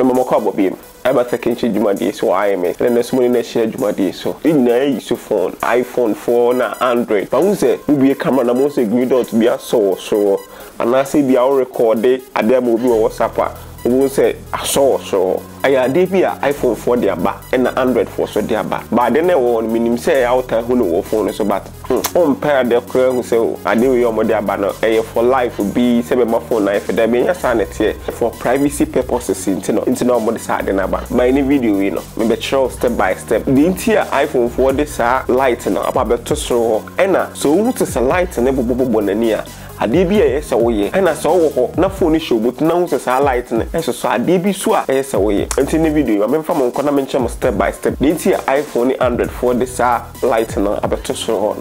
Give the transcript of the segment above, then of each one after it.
mama ko abobiem aba takenchi dwumade so IMS na so money na share dwumade so ina use phone iPhone 4 na Android ba unse ubie camera na mo se green dot bia so ana se bia o record ade ma obi wo WhatsApp a obo se so aya de bia iPhone 4 de aba na Android 4 so de aba ba de na wo minim se out hu no wo phone so but on pair de kra hu se ade we yo mo de aba no for life be se be ma phone na if de be nya sa net for privacy purposes into mo de sa de na aba my new video we no me be show step by step the entire iPhone 4 de sa light no aba be to so na so hu to sa light na bobo na ni a ade bi yesa wo ye na so wo ho na phone show but na hu sa light na so ade bi so a yesa wo ye nti ne video me mfa mo nkona me nche mo step by step the entire iPhone Android 4 de sa light na abeto so ho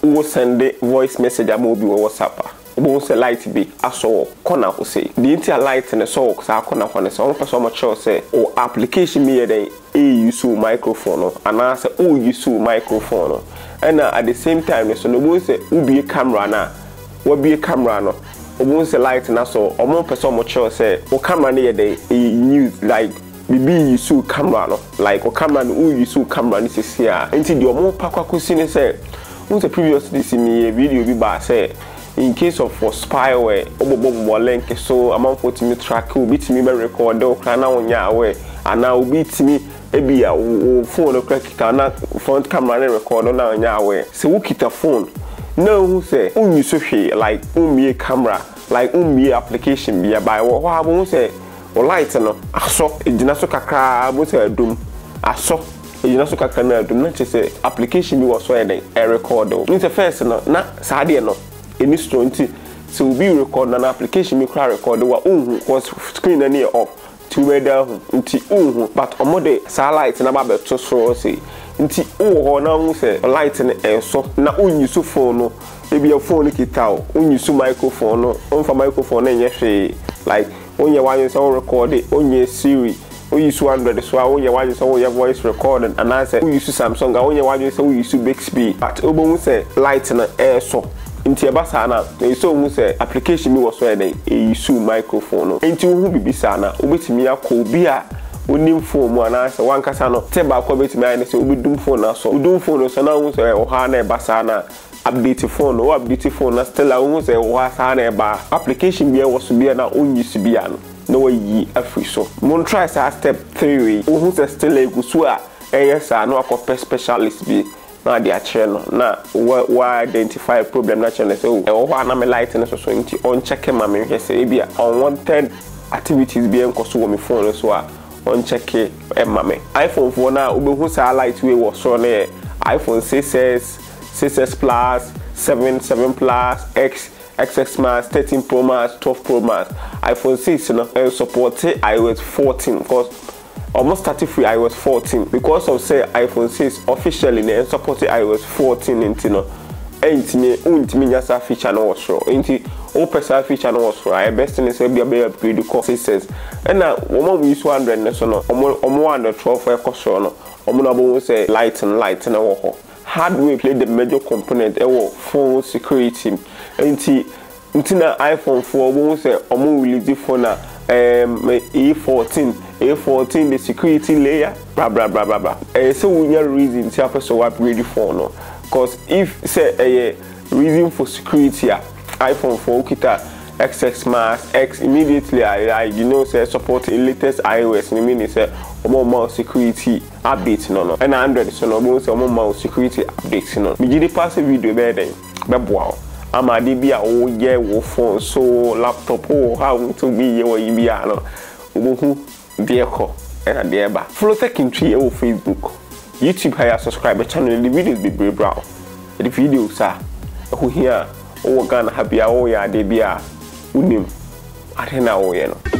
wo send voice message am obi wo WhatsApp obo se light be aso corner ho say the entire light na so sa corner ho ne so person mo show say o application me dey use microphone no ana say o use microphone no and at the same time so no bo say ubie camera na wo bie camera no obo se light na so omo person mo show say o camera na dey use like bibi use camera no like o camera no use camera ni sisia enti di omo pakwakosi ne say who the previously see me a video be ba say in case of for spyware obobo link so amount for me track will beat me record o kana onya we ana obi timi ebi a phone crack kana front camera na record na onya we say who kita phone no who say who use hwe like who camera like who application be by what who say o light no aso ejina so kakra bo say adum aso you know so kakana do not say application be was so a record in the first no na saade no any strong so be record na application me cry record wa cause screen na near off to weather nti but omode sa light na ba beto so say nti ho na hu say light na so na use phone no e be phone kita o use microphone no on for microphone na nye like onye wan so record onye Siri we use 100 so we use your voice recording and I say we use Samsung we use we use Bixby but obo say light na air so nti ebasa na so mu say application mi was so e use microphone no nti hu bibisa na obetimi akọ obi a onim phone mu ana say wan kasa no te ba akọ betimi ai say obedum phone na so udum phone so na hu say o ha na ebasa na update phone or update phone na still a hu say o ha sa na eba application bi e was bi na on use bi an no way afri so mon try step 3 way who say still a gusu a yes no akọ specialist bi na dia channel na why identify problem na channel say o ho na me light na so nti on check ma me hwe say bia unwanted activities bi enko so wo me phone so a on check e ma me iPhone 4 na obehu say light way was so na iPhone 6s 6s plus 7 plus X XS Max 13 Pro Max 12 Pro Max iPhone 6 support iOS 14 because almost started free iOS 14 because of say iPhone 6 officially support iOS 14 into no untimi nyasa feature no was so into open feature no was so I best thing is be upgrade the cost says and now we use 100 no so no omo 112 for cost no omo na bo say light na wo hardware play the major component phone security nti na iPhone 4 bo say omo release phone na A14 the security layer blah so we need reason to have so upgrade the phone no cause if say a reason for security iPhone 4 kita XS Max X immediately I say support the latest iOS I mean say more security updates no and Android so no say more security updates no me give pass video be then be boa ama de bia o ye wo phone so laptop o how to be ye wo bia no obohu de ko and de ba follow tech in tree o Facebook YouTube hire subscribe channel the videos be brave brown the videos are who here o Ghana happy o ya de bia unim atena o ye no